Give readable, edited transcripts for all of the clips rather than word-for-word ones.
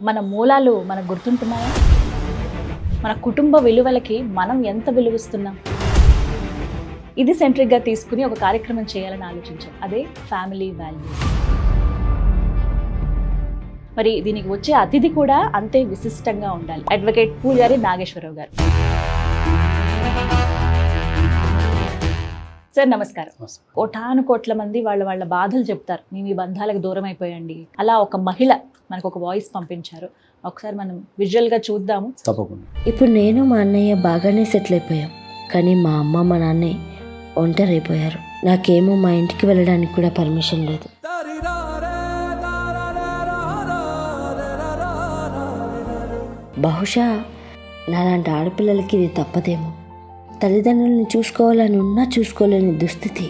మన మూలాలు మనకు గుర్తుంటున్నాయా? మన కుటుంబ విలువలకి మనం ఎంత విలువిస్తున్నాం? ఇది సెంట్రిక్గా తీసుకుని ఒక కార్యక్రమం చేయాలని ఆలోచించాం. అదే ఫ్యామిలీ వాల్యూస్. మరి దీనికి వచ్చే అతిథి కూడా అంతే విశిష్టంగా ఉండాలి. అడ్వకేట్ పూజారి నాగేశ్వరరావు గారు. సార్ నమస్కారం. కోటాను కోట్ల మంది వాళ్ళ బాధలు చెప్తారు, మేము ఈ బంధాలకు దూరం అయిపోయండి. అలా ఒక మహిళ మనకు ఒక వాయిస్ పంపించారు, ఒకసారి మనం విజువల్గా చూద్దాము. తప్పకుండా. ఇప్పుడు నేను మా అన్నయ్య బాగానే సెటిల్ అయిపోయాం, కానీ మా అమ్మ మా నాన్నే ఒంటరి అయిపోయారు. నాకేమో మా ఇంటికి వెళ్ళడానికి కూడా పర్మిషన్ లేదు. బహుశా నాలాంటి ఆడపిల్లలకి ఇది తప్పదేమో. తల్లిదండ్రులను చూసుకోవాలని ఉన్నా చూసుకోలేని దుస్థితి.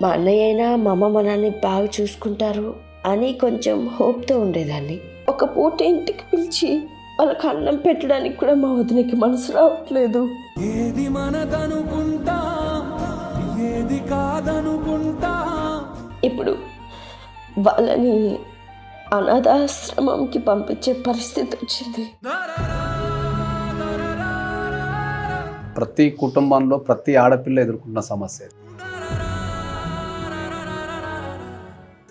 మా అన్నయ్య అయినా మా అమ్మ మా నాన్ని బాగా చూసుకుంటారు అని కొంచెం హోప్తో ఉండేదాన్ని. ఒక పూట ఇంటికి పిలిచి వాళ్ళకి అన్నం పెట్టడానికి కూడా మా వదినకి మనసు రావట్లేదు. ఏది మనదనుకుంటా ఏది కాదనుకుంటా. ఇప్పుడు వాళ్ళని అనాథాశ్రమంకి పంపించే పరిస్థితి వచ్చింది. ప్రతి కుటుంబంలో ప్రతి ఆడపిల్ల ఎదుర్కొంటున్న సమస్య.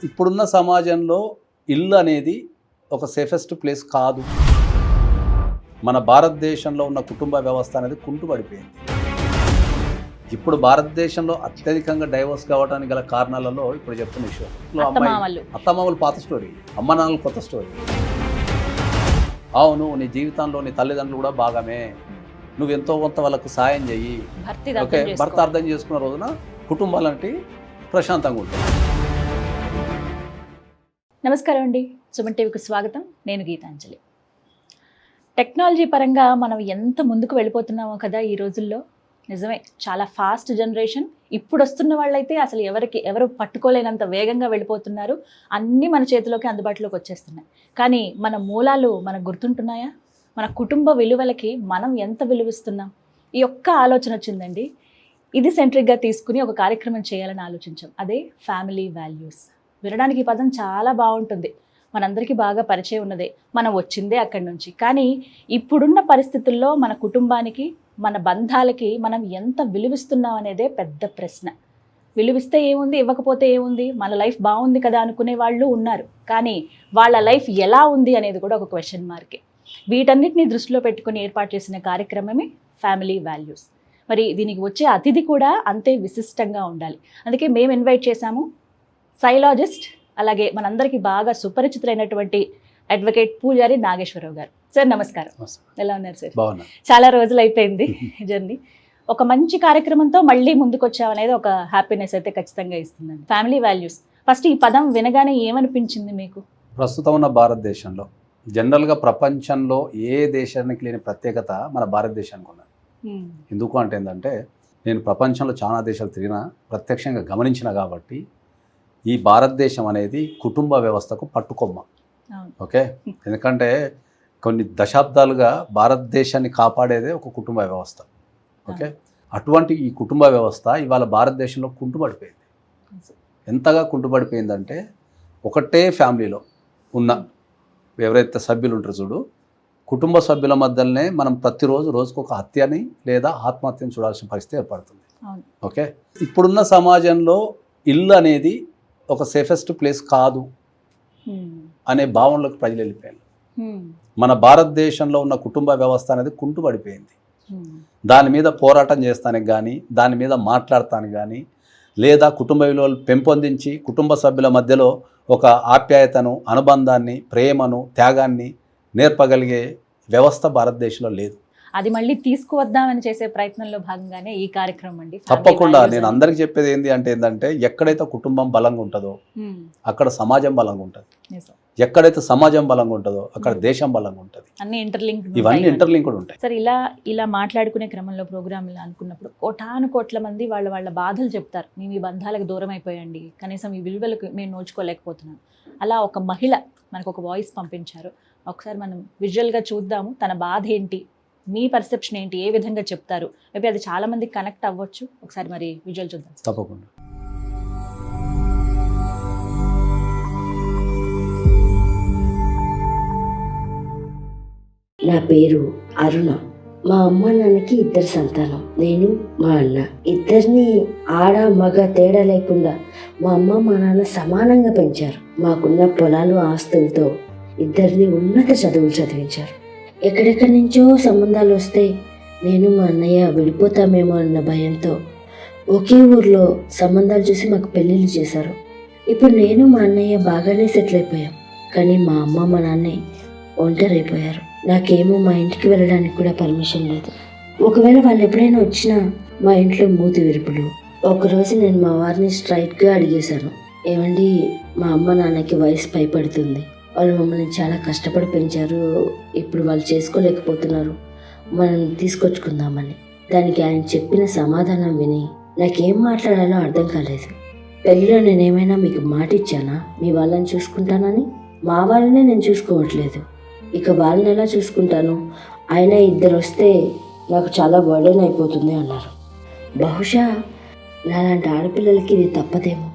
ఇప్పుడున్న సమాజంలో ఇల్లు అనేది ఒక సేఫెస్ట్ ప్లేస్ కాదు. మన భారతదేశంలో ఉన్న కుటుంబ వ్యవస్థ అనేది కుంటుపడిపోయింది. ఇప్పుడు భారతదేశంలో అత్యధికంగా డైవోర్స్ కావడానికి గల కారణాలలో ఇప్పుడు చెప్తున్న విషయం. అత్తమామలు పాత స్టోరీ, అమ్మ నాన్నలు కొత్త స్టోరీ. అవును, నీ జీవితంలో నీ తల్లిదండ్రులు కూడా భాగమే, నువ్వు ఎంతో కొంత వాళ్ళకు సాయం చెయ్యి. ఓకే, భర్త అర్థం చేసుకున్న రోజున కుటుంబాలంటే ప్రశాంతంగా ఉంటుంది. నమస్కారం అండి, సుమన్ టీవీకి స్వాగతం. నేను గీతాంజలి. టెక్నాలజీ పరంగా మనం ఎంత ముందుకు వెళ్ళిపోతున్నామో కదా ఈ రోజుల్లో. నిజమే, చాలా ఫాస్ట్ జనరేషన్. ఇప్పుడు వస్తున్న వాళ్ళైతే అసలు ఎవరు పట్టుకోలేనంత వేగంగా వెళ్ళిపోతున్నారు. అన్నీ మన చేతిలోకి అందుబాటులోకి వచ్చేస్తున్నాయి. కానీ మన మూలాలు మనకు గుర్తుంటున్నాయా? మన కుటుంబ విలువలకి మనం ఎంత విలువిస్తున్నాం? ఈ ఒక్క ఆలోచన వచ్చిందండి. ఇది సెంట్రిక్గా తీసుకుని ఒక కార్యక్రమం చేయాలని ఆలోచించాం. అదే ఫ్యామిలీ వాల్యూస్. వినడానికి ఈ పదం చాలా బాగుంటుంది, మనందరికీ బాగా పరిచయం ఉన్నదే, మనం వచ్చిందే అక్కడి నుంచి. కానీ ఇప్పుడున్న పరిస్థితుల్లో మన కుటుంబానికి, మన బంధాలకి మనం ఎంత విలువిస్తున్నాం అనేదే పెద్ద ప్రశ్న. విలువిస్తే ఏముంది, ఇవ్వకపోతే ఏముంది, మన లైఫ్ బాగుంది కదా అనుకునే వాళ్ళు ఉన్నారు. కానీ వాళ్ళ లైఫ్ ఎలా ఉంది అనేది కూడా ఒక క్వశ్చన్ మార్కే. వీటన్నిటిని దృష్టిలో పెట్టుకుని ఏర్పాటు చేసిన కార్యక్రమమే ఫ్యామిలీ వాల్యూస్. మరి దీనికి వచ్చే అతిథి కూడా అంతే విశిష్టంగా ఉండాలి. అందుకే మేము ఇన్వైట్ చేశాము సైలాజిస్ట్, అలాగే మనందరికీ బాగా సుపరిచితులైనటువంటి అడ్వకేట్ పూజారి నాగేశ్వరరావు గారు. సార్ నమస్కారం. ఎలా ఉన్నారు సార్? చాలా రోజులు అయిపోయింది జర్నీ. ఒక మంచి కార్యక్రమంతో మళ్ళీ ముందుకు వచ్చామనేది ఒక హ్యాపీనెస్ అయితే ఖచ్చితంగా ఇస్తుందండి. ఫ్యామిలీ వాల్యూస్, ఫస్ట్ ఈ పదం వినగానే ఏమనిపించింది మీకు? ప్రస్తుతం ఉన్న భారతదేశంలో, జనరల్గా ప్రపంచంలో ఏ దేశానికి లేని ప్రత్యేకత మన భారతదేశానికి ఉన్నది. ఎందుకు అంటే ఏంటంటే, నేను ప్రపంచంలో చాలా దేశాలు తిరిగినా, ప్రత్యక్షంగా గమనించిన కాబట్టి ఈ భారతదేశం అనేది కుటుంబ వ్యవస్థకు పట్టుకొమ్మ. ఓకే, ఎందుకంటే కొన్ని దశాబ్దాలుగా భారతదేశాన్ని కాపాడేదే ఒక కుటుంబ వ్యవస్థ. ఓకే, అటువంటి ఈ కుటుంబ వ్యవస్థ ఇవాళ భారతదేశంలో కుంటుపడిపోయింది. ఎంతగా కుంటుపడిపోయిందంటే, ఒకటే ఫ్యామిలీలో ఉన్న ఎవరైతే సభ్యులు ఉంటారో చూడు, కుటుంబ సభ్యుల మధ్యలోనే మనం ప్రతిరోజు రోజుకు ఒక హత్యని లేదా ఆత్మహత్యని చూడాల్సిన పరిస్థితి ఏర్పడుతుంది. ఓకే, ఇప్పుడున్న సమాజంలో ఇల్లు అనేది ఒక సేఫెస్ట్ ప్లేస్ కాదు అనే భావనలోకి ప్రజలు వెళ్ళిపోయారు. మన భారతదేశంలో ఉన్న కుటుంబ వ్యవస్థ అనేది కుంటుపడిపోయింది. దాని మీద పోరాటం చేస్తానికి కానీ, దాని మీద మాట్లాడటానికి కానీ, లేదా కుటుంబ విలువలు పెంపొందించి కుటుంబ సభ్యుల మధ్యలో ఒక ఆప్యాయతను, అనుబంధాన్ని, ప్రేమను, త్యాగాన్ని నేర్పగలిగే వ్యవస్థ భారతదేశంలో లేదు. అది మళ్ళీ తీసుకువద్దామని చేసే ప్రయత్నంలో భాగంగానే ఈ కార్యక్రమం అండి. తప్పకుండా నేను అందరికి చెప్పేది ఏంటంటే ఎక్కడైతే కుటుంబం బలంగా ఉంటుందో అక్కడ సమాజం బలంగా ఉంటుంది. ఎక్కడైతే సమాజం బలంగా ఉంటుందో అక్కడ దేశం బలంగా ఉంటుంది. ఇవన్నీ ఇంటర్లింక్డ్ ఉంటాయి. సరే, ఇలా మాట్లాడుకునే క్రమంలో ప్రోగ్రామ్ అనుకున్నప్పుడు కోటాను కోట్ల మంది వాళ్ళ బాధలు చెప్తారు, మేము ఈ బంధాలకు దూరం అయిపోయండి, కనీసం ఈ విలువలకు మేము నోచుకోలేకపోతున్నాం. అలా ఒక మహిళ మనకు ఒక వాయిస్ పంపించారు, ఒకసారి మనం విజువల్గా చూద్దాము. తన బాధ ఏంటి, మీ పర్సెప్షన్ ఏంటి, ఏ విధంగా చెప్తారు, మేబీ అది చాలా మందికి కనెక్ట్ అవ్వచ్చు. ఒకసారి మరి విజువల్ చూద్దాం. తప్పకుండా. నా పేరు అరుణ. మా అమ్మ నాన్నకి 2 సంతానం. నేను మా అన్న. ఇద్దరిని ఆడ మగ తేడా లేకుండా మా అమ్మ మా నాన్న సమానంగా పెంచారు. మాకున్న పొలాలు ఆస్తులతో ఇద్దరిని ఉన్నత చదువులు చదివించారు. ఎక్కడెక్కడి నుంచో సంబంధాలు వస్తే నేను మా అన్నయ్య విడిపోతామేమో అన్న భయంతో ఒకే ఊర్లో సంబంధాలు చూసి మాకు పెళ్ళిళ్ళు చేశారు. ఇప్పుడు నేను మా అన్నయ్య బాగానే సెటిల్ అయిపోయాం. కానీ మా అమ్మ మా నాన్నే ఒంటరైపోయారు. నాకేమో మా ఇంటికి వెళ్ళడానికి కూడా పర్మిషన్ లేదు. ఒకవేళ వాళ్ళు ఎప్పుడైనా వచ్చినా మా ఇంట్లో మూతి విరుపులు. ఒకరోజు నేను మా వారిని స్ట్రైట్గా అడిగేశాను, ఏమండి, మా అమ్మ నాన్నకి వయసు పైపడుతుంది, వాళ్ళు మమ్మల్ని చాలా కష్టపడి పెంచారు, ఇప్పుడు వాళ్ళు చేసుకోలేకపోతున్నారు, మనం తీసుకొచ్చుకుందామని. దానికి ఆయన చెప్పిన సమాధానం విని నాకేం మాట్లాడాలో అర్థం కాలేదు. పెళ్ళిలో నేనేమైనా మీకు మాట ఇచ్చానా మీ వాళ్ళని చూసుకుంటానని? మా వాళ్ళనే నేను చూసుకోవట్లేదు, ఇక వాళ్ళని ఎలా చూసుకుంటాను? ఆయన 2 వస్తే నాకు చాలా బర్డెన్ అయిపోతుంది అన్నారు. బహుశా నాలాంటి ఆడపిల్లలకి ఇది తప్పదేమో.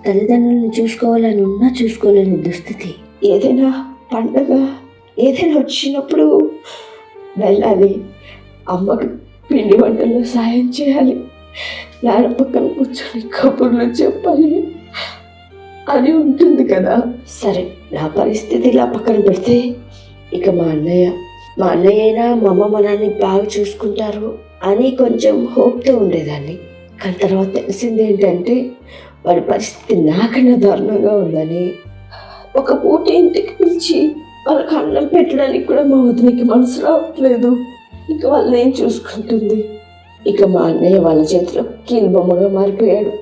తల్లిదండ్రులను చూసుకోవాలని ఉన్నా చూసుకోలేని దుస్థితి. ఏదైనా పండగ ఏదైనా వచ్చినప్పుడు వెళ్ళాలి, అమ్మకి పిండి వంటల్లో సాయం చేయాలి, నాన్న పక్కన కూర్చొని కబుర్లు చెప్పాలి అని ఉంటుంది కదా. సరే, నా పరిస్థితి ఇలా పక్కన పెడితే ఇక మా అన్నయ్య అయినా మా అమ్మ మా నాన్నని బాగా చూసుకుంటారు అని కొంచెం హోప్తో ఉండేదాన్ని. కానీ తర్వాత తెలిసింది ఏంటంటే వాడి పరిస్థితి నాకన్నా దారుణంగా ఉందని. ఒక పూట ఇంటికి పిలిచి వాళ్ళకి అన్నం పెట్టడానికి కూడా మా వదినకి మనసు రావట్లేదు. ఇక వాళ్ళని ఏం చూసుకుంటుంది? ఇక మా అన్నయ్య వాళ్ళ చేతిలో కీలుబొమ్మగా మారిపోయాడు.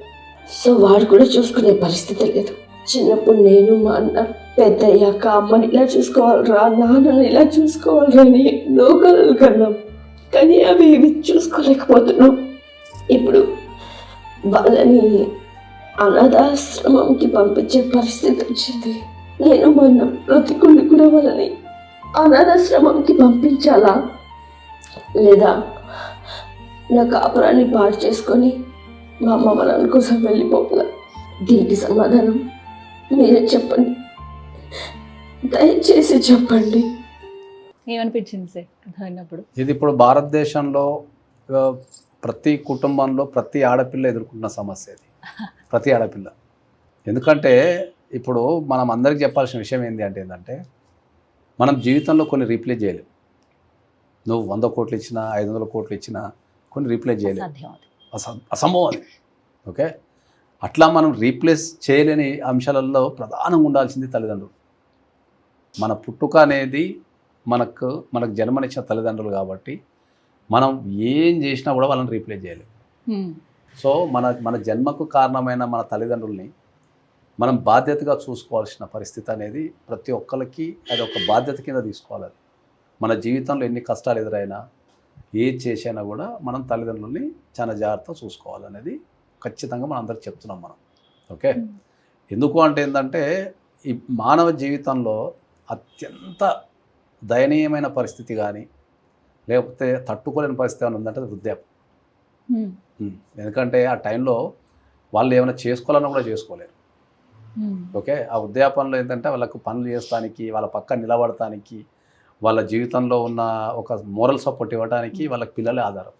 సో వాడు కూడా చూసుకునే పరిస్థితి లేదు. చిన్నప్పుడు నేను మా అన్న పెద్దయ్యాక అమ్మని ఇలా చూసుకోవాలరా, నాన్నని ఇలా చూసుకోవాలరా అని ఎన్నో కలలు కన్నాం. కానీ అవి ఇవి చూసుకోలేకపోతున్నాం. ఇప్పుడు వాళ్ళని అనాథాశ్రమంకి పంపించే పరిస్థితి వచ్చింది. నేను మొన్న బ్రతికుండి కూడా వాళ్ళని అనాథాశ్రమంకి పంపించాలా లేదా నా కాపురాన్ని పాడు చేసుకొని మా అమ్మ మా నాన్న కోసం వెళ్ళిపోవాలా? దీనికి సమాధానం మీరే చెప్పండి, దయచేసి చెప్పండి. ఏమనిపించింది సార్ అర్థమైనప్పుడు? ఇది ఇప్పుడు భారతదేశంలో ప్రతి కుటుంబంలో ప్రతి ఆడపిల్ల ఎదుర్కొంటున్న సమస్య ఇది. ప్రతి ఆడపిల్ల. ఎందుకంటే ఇప్పుడు మనం అందరికి చెప్పాల్సిన విషయం ఏంటంటే మనం జీవితంలో కొన్ని రీప్లేస్ చేయలేము. నువ్వు 100 కోట్లు ఇచ్చినా 500 కోట్లు ఇచ్చినా కొన్ని రీప్లేస్ చేయలేము, అసంభవం అది. ఓకే, అట్లా మనం రీప్లేస్ చేయలేని అంశాలలో ప్రధానంగా ఉండాల్సింది తల్లిదండ్రులు. మన పుట్టుక అనేది మనకు జన్మనిచ్చిన తల్లిదండ్రులు కాబట్టి మనం ఏం చేసినా కూడా వాళ్ళని రీప్లేస్ చేయలేము. సో మన జన్మకు కారణమైన మన తల్లిదండ్రుల్ని మనం బాధ్యతగా చూసుకోవాల్సిన పరిస్థితి అనేది ప్రతి ఒక్కరికి అది ఒక బాధ్యత కింద తీసుకోవాలి. అది మన జీవితంలో ఎన్ని కష్టాలు ఎదురైనా ఏది చేసినా కూడా మనం తల్లిదండ్రుల్ని చాలా జాగ్రత్తగా చూసుకోవాలనేది ఖచ్చితంగా మనం అందరికి చెప్తున్నాం మనం. ఓకే, ఎందుకు అంటే ఏంటంటే ఈ మానవ జీవితంలో అత్యంత దయనీయమైన పరిస్థితి కానీ లేకపోతే తట్టుకోలేని పరిస్థితి ఏమైనా ఉందంటే అది వృద్ధాప్యం. ఎందుకంటే ఆ టైంలో వాళ్ళు ఏమైనా చేసుకోవాలన్నా కూడా చేసుకోలేరు. ఓకే, ఆ వృద్ధాపంలో ఏంటంటే వాళ్ళకు పనులు చేస్తానికి, వాళ్ళ పక్కన నిలబడటానికి, వాళ్ళ జీవితంలో ఉన్న ఒక మోరల్ సపోర్ట్ ఇవ్వడానికి వాళ్ళకి పిల్లలే ఆధారం.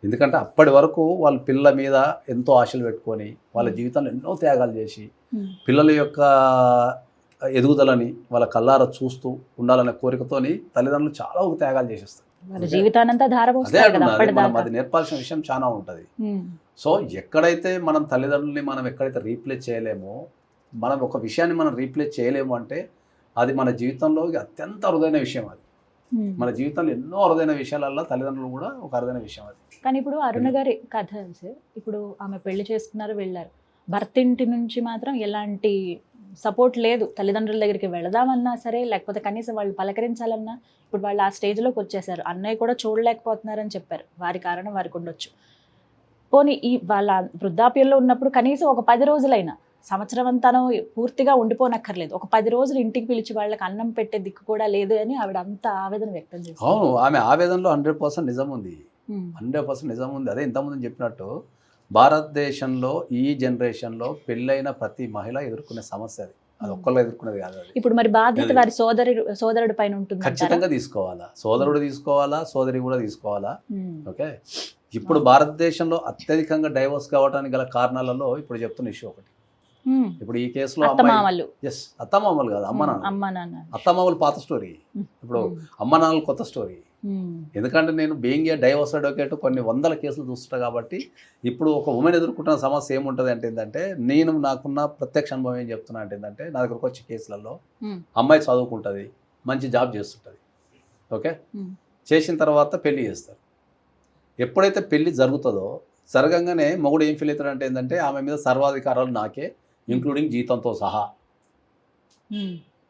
ఎందుకంటే అప్పటి వరకు వాళ్ళ పిల్లల మీద ఎంతో ఆశలు పెట్టుకొని వాళ్ళ జీవితంలో ఎన్నో త్యాగాలు చేసి పిల్లల యొక్క ఎదుగుదలని వాళ్ళ కళ్ళారా చూస్తూ ఉండాలనే కోరికతోని తల్లిదండ్రులు చాలా త్యాగాలు చేసేస్తారు. అది నేర్పాల్సిన విషయం చాలా ఉంటుంది. సో ఎక్కడైతే మనం తల్లిదండ్రుల్ని మనం ఎక్కడైతే రీప్లేస్ చేయలేమో, మనం ఒక విషయాన్ని మనం రీప్లేస్ చేయలేము అంటే అది మన జీవితంలో అత్యంత అరుదైన విషయం. అది మన జీవితంలో ఎన్నో అరుదైన విషయాలలో తల్లిదండ్రులు కూడా ఒక అరుదైన విషయం అది. కానీ ఇప్పుడు అరుణ గారి కథ సార్, ఇప్పుడు ఆమె పెళ్లి చేసుకున్నారు, వెళ్ళారు, భర్త ఇంటి నుంచి మాత్రం ఎలాంటి సపోర్ట్ లేదు. తల్లిదండ్రుల దగ్గరికి వెళదామన్నా సరే, లేకపోతే కనీసం వాళ్ళు పలకరించాలన్నా ఇప్పుడు వాళ్ళు ఆ స్టేజ్లోకి వచ్చేసారు. అన్నయ్య కూడా చూడలేకపోతున్నారని చెప్పారు. వారి కారణం వారికి ఉండొచ్చు. పోనీ ఈ వాళ్ళ వృద్ధాప్యంలో ఉన్నప్పుడు కనీసం ఒక 10 రోజులైనా, సంవత్సరం అంతానో పూర్తిగా ఉండిపోనక్కర్లేదు, ఒక 10 రోజులు ఇంటికి పిలిచి వాళ్ళకి అన్నం పెట్టే దిక్కు కూడా లేదు అని ఆవిడ అంత ఆవేదన వ్యక్తం చేశారు. అవును, ఆమె ఆవేదనలో 100% నిజం ఉంది. 100% నిజం ఉంది. అదే ఇంతకుముందు చెప్పినట్టు భారతదేశంలో ఈ జనరేషన్లో పెళ్ళైన ప్రతి మహిళ ఎదుర్కొనే సమస్య అది. అది ఒక్కళ్ళు ఎదుర్కొనేది కాదు అది. ఇప్పుడు మరి బాధ్యత అది- వారి సోదరుడి పైన ఉంటుంది ఖచ్చితంగా తీసుకోవాలా, సోదరుడు తీసుకోవాలా, సోదరి కూడా తీసుకోవాలా. ఓకే, ఇప్పుడు భారతదేశంలో అత్యధికంగా డైవోర్స్ కావడానికి గల కారణాలలో ఇప్పుడు చెప్తున్న ఇష్యూ ఒకటి. ఇప్పుడు ఈ కేసులో అత్తమామలు అత్తమామలు కాదు, అమ్మ నాన్న. అమ్మ నాన్న అత్తమామలు పాత స్టోరీ, ఇప్పుడు అమ్మ నాన్నలు కొత్త స్టోరీ. ఎందుకంటే నేను బీయింగ్ ఏ డైవోర్స్ అడ్వకేట్ కొన్ని వందల కేసులు చూస్తున్నా కాబట్టి ఇప్పుడు ఒక ఉమెన్ ఎదుర్కొంటున్న సమస్య ఏముంటుంది అంటే ఏంటంటే, నేను నాకున్న ప్రత్యక్ష అనుభవం ఏం చెప్తున్నా అంటే ఏంటంటే, నా దగ్గరకు వచ్చే కేసులలో అమ్మాయి చదువుకుంటుంది, మంచి జాబ్ చేస్తుంటుంది. ఓకే, చేసిన తర్వాత పెళ్లి చేస్తారు. ఎప్పుడైతే పెళ్లి జరుగుతుందో జరగంగానే మొగుడు ఏం ఫీల్ అవుతాడంటే ఏంటంటే, ఆమె మీద సర్వాధికారాలు నాకే, ఇంక్లూడింగ్ జీతంతో సహా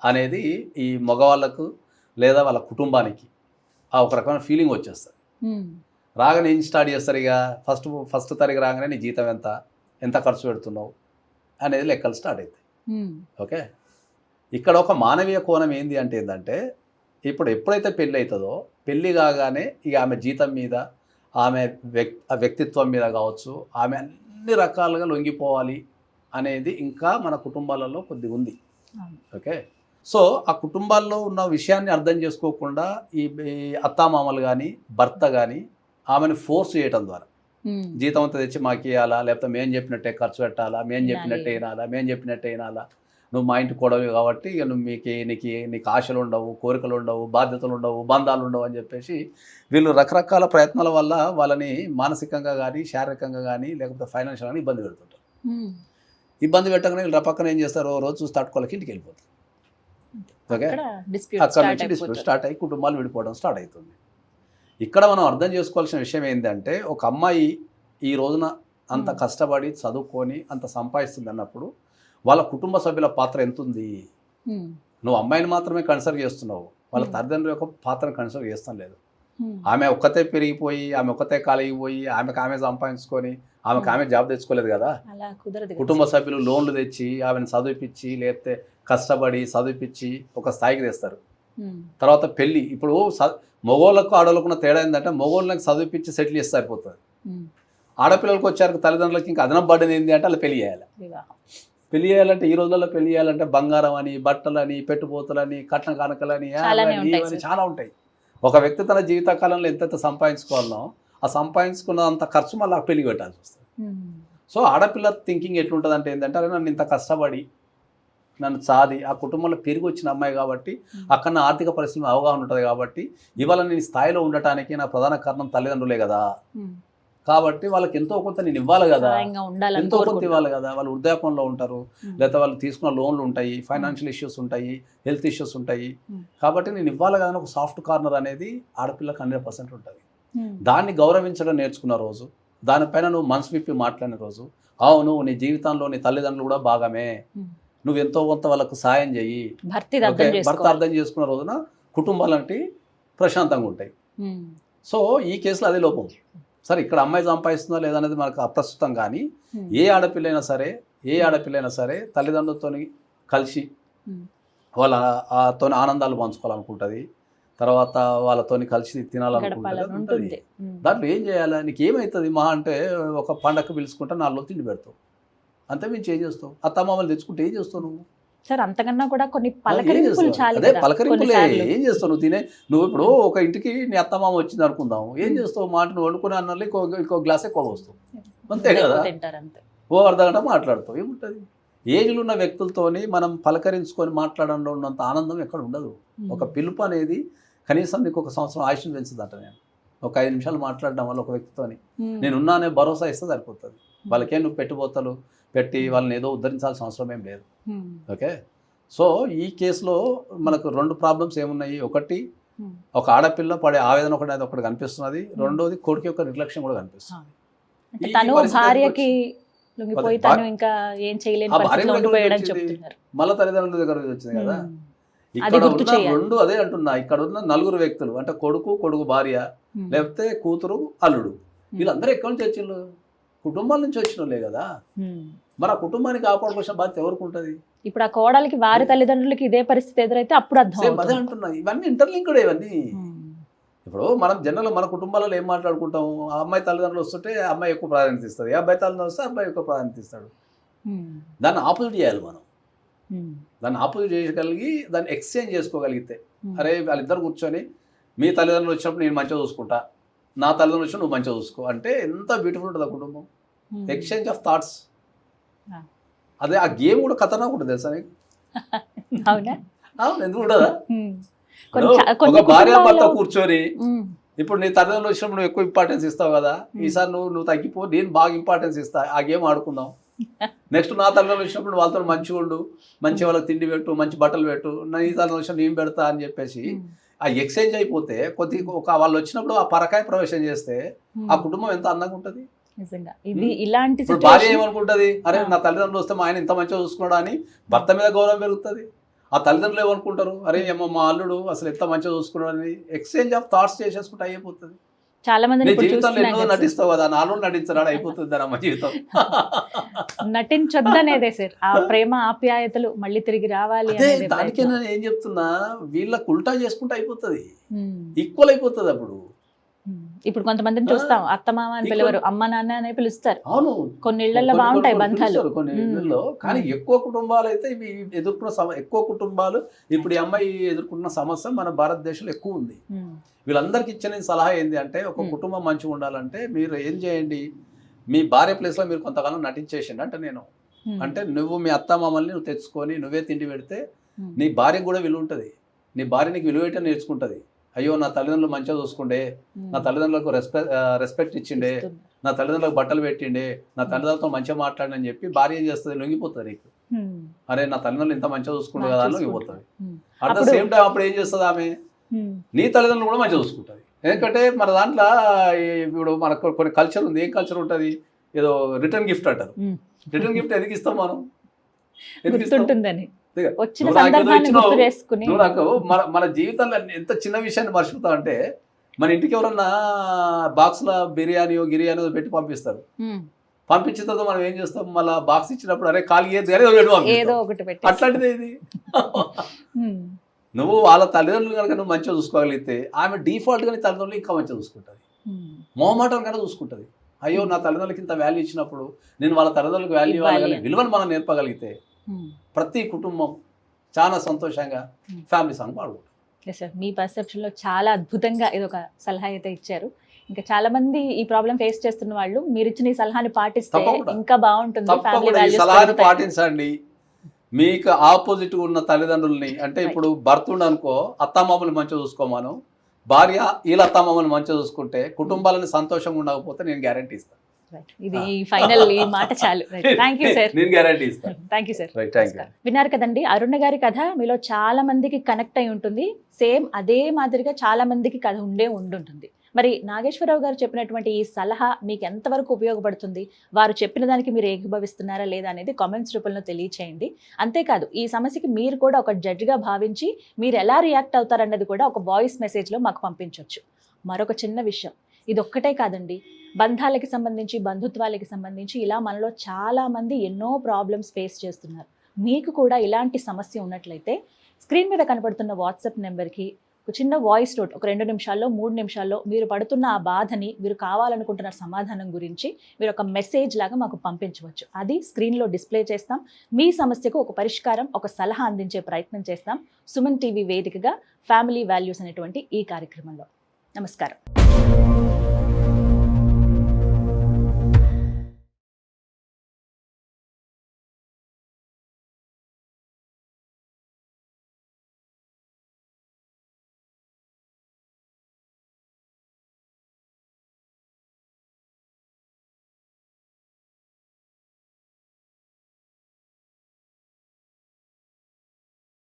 అనేది ఈ మగవాళ్ళకు లేదా వాళ్ళ కుటుంబానికి ఆ ఒక రకమైన ఫీలింగ్ వచ్చేస్తుంది. రాగానే ఏం స్టార్ట్ చేస్తారు, ఇక ఫస్ట్ తారీఖు రాగానే నీ జీతం ఎంత ఖర్చు పెడుతున్నావు అనేది లెక్కలు స్టార్ట్ అవుతాయి. ఓకే, ఇక్కడ ఒక మానవీయ కోణం ఏంది అంటే ఏంటంటే, ఇప్పుడు ఎప్పుడైతే పెళ్ళి అవుతుందో పెళ్ళి కాగానే ఇక ఆమె జీతం మీద, ఆమె వ్యక్తిత్వం మీద కావచ్చు, ఆమె అన్ని రకాలుగా లొంగిపోవాలి అనేది ఇంకా మన కుటుంబాలలో కొద్దిగా ఉంది. ఓకే, సో ఆ కుటుంబాల్లో ఉన్న విషయాన్ని అర్థం చేసుకోకుండా ఈ అత్తామామలు కానీ భర్త కానీ ఆమెను ఫోర్స్ చేయటం ద్వారా జీతం అంతా తెచ్చి మాకు ఇవ్వాలా, లేకపోతే మేము చెప్పినట్టే ఖర్చు పెట్టాలా, మేము చెప్పినట్టే వినాలా, నువ్వు మా ఇంటి కొడవి కాబట్టి ఇక నువ్వు నీకు ఆశలు ఉండవు, కోరికలు ఉండవు, బాధ్యతలు ఉండవు, బంధాలు ఉండవు అని చెప్పేసి వీళ్ళు రకరకాల ప్రయత్నాల వల్ల వాళ్ళని మానసికంగా కానీ శారీరకంగా కానీ లేకపోతే ఫైనాన్షియల్ కానీ ఇబ్బంది పెడుతుంటారు. ఇబ్బంది పెట్టగానే వీళ్ళు పక్కన ఏం చేస్తారు, రోజు చూసి తట్టుకోలేక ఇంటికి వెళ్ళిపోతారు. ఓకే, అక్కడ నుంచి డిస్ప్యూట్ స్టార్ట్ అయ్యి కుటుంబాలు విడిపోవడం స్టార్ట్ అవుతుంది. ఇక్కడ మనం అర్థం చేసుకోవాల్సిన విషయం ఏంటంటే, ఒక అమ్మాయి ఈ రోజున అంత కష్టపడి చదువుకొని అంత సంపాదిస్తుంది అన్నప్పుడు వాళ్ళ కుటుంబ సభ్యుల పాత్ర ఎంత ఉంది? నువ్వు అమ్మాయిని మాత్రమే కన్సిడర్ చేస్తున్నావు, వాళ్ళ తల్లిదండ్రుల యొక్క పాత్రను కన్సిడర్ చేస్తాం లేదు. ఆమె ఒక్కతే పెరిగిపోయి, ఆమె ఒక్కతే కాలిగిపోయి, ఆమె సంపాదించుకొని ఆమె జాబ్ తెచ్చుకోలేదు కదా. కుటుంబ సభ్యులు లోన్లు తెచ్చి ఆమెను చదివిపించి, లేకపోతే కష్టపడి చదివిపించి ఒక స్థాయికి తెస్తారు. తర్వాత పెళ్ళి, ఇప్పుడు మగోళ్ళకు ఆడవాళ్ళకున్న తేడా ఏంటంటే, మగోళ్ళకి చదివిపించి సెటిల్ చేస్తే సరిపోతుంది. ఆడపిల్లలకు వచ్చారు తల్లిదండ్రులకి ఇంకా అదనం బడ్డని ఏంటి అంటే, వాళ్ళు పెళ్లి చేయాలి. పెళ్లి చేయాలంటే ఈ రోజుల్లో పెళ్లి చేయాలంటే బంగారం అని, బట్టలని, పెట్టుపోతులని, కట్న కానుకలని చాలా ఉంటాయి. ఒక వ్యక్తి తన జీవితకాలంలో ఎంతైతే సంపాదించుకోవాలనో ఆ సంపాదించుకున్నంత ఖర్చు మళ్ళీ ఆ పెళ్లి పెట్టాల్సి వస్తుంది. సో ఆడపిల్ల థింకింగ్ ఎట్లుంటుంది అంటే ఏంటంటే, అరే నన్ను ఇంత కష్టపడి నన్ను చాది ఆ కుటుంబంలో పెరిగి వచ్చిన అమ్మాయి కాబట్టి, అక్కడ నా ఆర్థిక పరిస్థితి అవగాహన ఉంటుంది కాబట్టి, ఇవాళ నేను స్థాయిలో ఉండటానికి నా ప్రధాన కారణం తల్లిదండ్రులే కదా. కాబట్టి వాళ్ళకి ఎంతో కొంత నేను ఇవ్వాలి కదా, ఎంతో కొంత ఇవ్వాలి కదా. వాళ్ళు వృద్ధాపంలో ఉంటారు, లేకపోతే వాళ్ళు తీసుకున్న లోన్లు ఉంటాయి, ఫైనాన్షియల్ ఇష్యూస్ ఉంటాయి, హెల్త్ ఇష్యూస్ ఉంటాయి. కాబట్టి నేను ఇవ్వాలి కదా ఒక సాఫ్ట్ కార్నర్ అనేది ఆడపిల్లకి 100% ఉంటుంది. దాన్ని గౌరవించడం నేర్చుకున్న రోజు, దానిపైన నువ్వు మనసు విప్పి మాట్లాడిన రోజు, అవును నీ జీవితంలో నీ తల్లిదండ్రులు కూడా భాగమే, నువ్వు ఎంతో కొంత వాళ్ళకు సాయం చెయ్యి, భర్త అర్థం చేసుకున్న రోజున కుటుంబాలంటే ప్రశాంతంగా ఉంటాయి. సో ఈ కేసులో అదే లోపం. సరే, ఇక్కడ అమ్మాయి సంపాదిస్తుందా లేదా అనేది మనకు అప్రస్తుతం, కానీ ఏ ఆడపిల్లైనా సరే తల్లిదండ్రులతో కలిసి వాళ్ళతో ఆనందాలు పంచుకోవాలనుకుంటుంది, తర్వాత వాళ్ళతో కలిసి తినాలనుకుంటుంది. దాంట్లో ఏం చేయాలి, నీకు ఏమవుతుంది? మా అంటే ఒక పండగ పిలుచుకుంటే 4 తిండి పెడతావు, అంతే మేము ఏం చేస్తావు? అత్తమామలు తెచ్చుకుంటే ఏం చేస్తావు నువ్వు? సార్ అంతకన్నా కూడా కొన్ని పలకరింపులు చాలు. అదే పలకరింపులే, ఏం చేస్తావు నువ్వు? నువ్వు ఇప్పుడు ఒక ఇంటికి నీ అత్తమామ వచ్చింది అనుకుందాం, ఏం చేస్తావు? మాట నువ్వు వండుకునే అన్నది ఇంకో గ్లాస్ ఎక్కువ వస్తావు, అంతే కదా. ఓ అర్ధగంట మాట్లాడతావు, ఏముంటుంది? ఏజ్లు ఉన్న వ్యక్తులతోని మనం పలకరించుకొని మాట్లాడడంలో ఉన్నంత ఆనందం ఎక్కడ ఉండదు. ఒక పిలుపు అనేది కనీసం నీకు 1 సంవత్సరం ఆయుష్ని పెంచుదంట. నేను ఒక 5 నిమిషాలు మాట్లాడడం వల్ల ఒక వ్యక్తితోని నేనున్నానే భరోసా ఇస్తే సరిపోతుంది. వాళ్ళకేం నువ్వు పెట్టుబోతలు పెట్టి వాళ్ళని ఏదో ఉద్ధరించాల్సిన అవసరం ఏం లేదు. ఓకే, సో ఈ కేసులో మనకు 2 ప్రాబ్లమ్స్ ఏమున్నాయి. ఒకటి, ఒక ఆడపిల్ల పడే ఆవేదన ఒకటి కనిపిస్తున్నది. రెండోది, కొడుకు యొక్క నిర్లక్ష్యం కూడా కనిపిస్తుంది. మళ్ళీ తల్లిదండ్రుల దగ్గర వచ్చింది కదా. ఇక్కడ ఉన్న 2 అదే అంటున్నా, ఇక్కడ ఉన్న 4 వ్యక్తులు అంటే కొడుకు భార్య, లేకపోతే కూతురు అల్లుడు, వీళ్ళందరూ ఎక్కడి నుంచి వచ్చిండ్రు? కుటుంబాల నుంచి వచ్చినోళ్ళే కదా. మరి ఆ కుటుంబాన్ని కాపాడుకోవాల్సిన బాధ్యత ఎవరికి ఉంటుంది? ఇప్పుడు ఆ కోడలికి వారి తల్లిదండ్రులకి ఇదే పరిస్థితి ఎదురైతే అప్పుడు అర్థం. అదే అంటున్నా, ఇవన్నీ ఇంటర్లింక్డ్. ఇవన్నీ ఇప్పుడు మనం జనరల్ మన కుటుంబాలలో ఏం మాట్లాడుకుంటాం, ఆ అమ్మాయి తల్లిదండ్రులు వస్తుంటే అమ్మాయి ఎక్కువ ప్రాధాన్యత ఇస్తుంది, అబ్బాయి తల్లిదండ్రులు వస్తే అబ్బాయి ఎక్కువ ప్రాధాన్యత ఇస్తాడు. దాన్ని ఆపోజిట్ చేయాలి మనం. దాన్ని ఆపోజిట్ చేయగలిగి దాన్ని ఎక్స్చేంజ్ చేసుకోగలిగితే, అరే వాళ్ళిద్దరు కూర్చొని మీ తల్లిదండ్రులు వచ్చినప్పుడు నేను మంచిగా చూసుకుంటా, నా తల్లిదండ్రులు వచ్చినప్పుడు నువ్వు మంచిగా చూసుకో అంటే ఎంత బ్యూటిఫుల్ ఉంటుంది ఆ కుటుంబం. Exchange of thoughts. అదే ఆ గేమ్ కూడా ఖతర్నాక్ ఉంటుంది తెలుసా నీకు? అవునా? అవును, ఎందుకు ఉండదా? కొన్ని ఒక భార్య భర్త కుటుంబాల్లో- కూర్చొని ఇప్పుడు నీ తల్లిదండ్రులు వచ్చినప్పుడు నువ్వు ఎక్కువ ఇంపార్టెన్స్ ఇస్తావు కదా, ఈసారి నువ్వు తగ్గిపో, నేను బాగా ఇంపార్టెన్స్ ఇస్తా, ఆ గేమ్ ఆడుకుందాం. నెక్స్ట్ నా తల్లిదండ్రులు వచ్చినప్పుడు వాళ్ళతో మంచిగా ఉండు, మంచి వాళ్ళకి తిండి పెట్టు, మంచి బట్టలు పెట్టు, నీ తల్లిదండ్రులు వచ్చినప్పుడు నేను పెడతా అని చెప్పేసి ఆ ఎక్స్చేంజ్ అయిపోతే వాళ్ళు వచ్చినప్పుడు ఆ పరకాయ ప్రవేశం చేస్తే ఆ కుటుంబం ఎంత అందంగా ఉంటుంది. నిజంగా ఇది ఇలాంటి ఇప్పుడు భార్య ఏమనుకుంటది, అరే నా తల్లిదండ్రులు వస్తే మా ఆయన ఇంత మంచిగా చూసుకున్నాడు అని భర్త మీద గౌరవం పెరుగుతుంది. ఆ తల్లిదండ్రులు ఏమనుకుంటారు, అరే అమ్మ మా అల్లుడు అసలు ఎంత మంచిగా చూసుకున్నాడు అని ఎక్స్చేంజ్ ఆఫ్ థాట్స్ చేసేసుకుంటే అయిపోతుంది. చాలా మంది నీ జీవితంలో ఎన్నో నటిస్తావు కదా, నాలో నటించరాడు అయిపోతుంది అమ్మ జీవితం. నటించొద్దనేదే సార్, ఆ ప్రేమ ఆప్యాయతలు మళ్ళీ తిరిగి రావాలి అదే అనేది దానికే ప్రయత్నం. నేను ఏం చెప్తున్నా, వీళ్ళకి ఉల్టా చేసుకుంటే అయిపోతుంది, ఈక్వల్ అయిపోతుంది అప్పుడు. ఇప్పుడు కొంతమందిని చూస్తాం, అత్తమామ అని పిలవరు, అమ్మ నాన్న అనే పిలుస్తారు. అవును, కొన్ని ఇళ్లలో బాగుంటాయి బంధాలు. కొన్ని ఇళ్లలో. కానీ ఎక్కువ కుటుంబాలు అయితే ఇవి ఎదుర్కొన్న ఎక్కువ కుటుంబాలు ఇప్పుడు ఈ అమ్మాయి ఎదుర్కొన్న సమస్య మన భారతదేశంలో ఎక్కువ ఉంది. వీళ్ళందరికీ ఇచ్చిన సలహా ఏంటి అంటే, ఒక కుటుంబం మంచిగా ఉండాలంటే మీరు ఏం చేయండి, మీ భార్య ప్లేస్లో మీరు కొంతకాలం నటించేసిండి అంటే నేను అంటే నువ్వు మీ అత్త మామల్ని నువ్వు తెచ్చుకొని నువ్వే తిండి పెడితే నీ భార్యకు కూడా విలువ ఉంటుంది. నీ భార్య నీకు విలువ ఏంటో నేర్చుకుంటుంది. అయ్యో నా తల్లిదండ్రులు మంచిగా చూసుకుండే, నా తల్లిదండ్రులకు రెస్పెక్ట్ ఇచ్చిండే, నా తల్లిదండ్రులకు బట్టలు పెట్టిండే, నా తల్లిదండ్రులతో మంచిగా మాట్లాడని చెప్పి భార్య ఏం చేస్తుంది, లొంగిపోతుంది నీకు. అరే నా తల్లిదండ్రులు ఇంత మంచిగా చూసుకుంటే కదా అని లొంగిపోతుంది. అట్ ద సేమ్ టైం అప్పుడు ఏం చేస్తుంది ఆమె, నీ తల్లిదండ్రులు కూడా మంచిగా చూసుకుంటుంది. ఎందుకంటే మన దాంట్లో ఇప్పుడు మనకు కొన్ని కల్చర్ ఉంది. ఏం కల్చర్ ఉంటుంది, ఏదో రిటర్న్ గిఫ్ట్ అంటారు. రిటర్న్ గిఫ్ట్ ఎందుకు ఇస్తాం మనం, ఎందుకు ఇస్తాం? వచ్చిన సందర్భాన్ని గుర్తు చేసుకుని నువ్వు నాకు మన జీవితంలో ఎంత చిన్న విషయాన్ని మర్చిపోతావు అంటే, మన ఇంటికి ఎవరన్నా బాక్స్లో బిర్యానీయో గిరియానో పెట్టి పంపిస్తారు. పంపించిన తర్వాత మనం ఏం చేస్తాం, మళ్ళీ బాక్స్ ఇచ్చినప్పుడు అరే ఖాళీ ఏదో ఒకటి పెట్టి, అట్లాంటిది ఇది. నువ్వు వాళ్ళ తల్లిదండ్రులు కనుక నువ్వు మంచిగా చూసుకోగలిగితే ఆమె డిఫాల్ట్ గా నీ తల్లిదండ్రులు ఇంకా మంచిగా చూసుకుంటుంది, మొహమాటం కనుక చూసుకుంటుంది. అయ్యో నా తల్లిదండ్రులకి ఇంత వాల్యూ ఇచ్చినప్పుడు నేను వాళ్ళ తల్లిదండ్రులకు వాల్యూ ఇవ్వాలి, విలువను మనం నేర్పగలిగితే ప్రతి కుటుంబం చాలా సంతోషంగా ఫ్యామిలీ సాంగ్ పాడుకుంటారు. సార్ మీ పర్సెప్షన్లో చాలా అద్భుతంగా ఇది ఒక సలహా అయితే ఇచ్చారు. ఇంకా చాలా మంది ఈ ప్రాబ్లం ఫేస్ చేస్తున్న వాళ్ళు మీరు ఇచ్చిన ఈ సలహాని పాటిస్తే ఇంకా బాగుంటుంది. తప్పకుండా ఈ సలహాని పాటించండి. మీకు ఆపోజిట్ ఉన్న తల్లిదండ్రులని అంటే ఇప్పుడు భర్త అనుకో అత్తమామలు మంచిగా చూసుకోమాను, భార్య వీళ్ళ అత్తమామలు మంచిగా చూసుకుంటే కుటుంబాలను సంతోషంగా ఉండకపోతే నేను గ్యారంటీ ఇస్తాను. ఇది ఫైనల్ ఈ మాట చాలు. Thank you sir. నేను గ్యారంటీ ఇస్తాను. Thank you sir. Thank you. విన్నారు కదండి, అరుణ గారి కథ మీలో చాలా మందికి కనెక్ట్ అయి ఉంటుంది. సేమ్ అదే మాదిరిగా చాలా మందికి కథ ఉండుంటుంది. మరి నాగేశ్వరరావు గారు చెప్పినటువంటి ఈ సలహా మీకు ఎంతవరకు ఉపయోగపడుతుంది, వారు చెప్పిన దానికి మీరు ఏకీభవిస్తున్నారా లేదా అనేది కామెంట్స్ రూపంలో తెలియచేయండి. అంతేకాదు ఈ సమస్యకి మీరు కూడా ఒక జడ్జిగా భావించి మీరు ఎలా రియాక్ట్ అవుతారన్నది కూడా ఒక వాయిస్ మెసేజ్లో మాకు పంపించవచ్చు. మరొక చిన్న విషయం, ఇది ఒక్కటే కాదండి, బంధాలకి సంబంధించి బంధుత్వాలకి సంబంధించి ఇలా మనలో చాలామంది ఎన్నో ప్రాబ్లమ్స్ ఫేస్ చేస్తున్నారు. మీకు కూడా ఇలాంటి సమస్య ఉన్నట్లయితే స్క్రీన్ మీద కనపడుతున్న వాట్సాప్ నెంబర్కి ఒక చిన్న వాయిస్ నోట్, ఒక 2 నిమిషాల్లో 3 నిమిషాల్లో మీరు పడుతున్న ఆ బాధని, మీరు కావాలనుకుంటున్న సమాధానం గురించి మీరు ఒక మెసేజ్ లాగా మాకు పంపించవచ్చు. అది స్క్రీన్లో డిస్ప్లే చేస్తాం. మీ సమస్యకు ఒక పరిష్కారం, ఒక సలహా అందించే ప్రయత్నం చేస్తాం సుమన్ టీవీ వేదికగా ఫ్యామిలీ వాల్యూస్ అనేటువంటి ఈ కార్యక్రమంలో. నమస్కారం.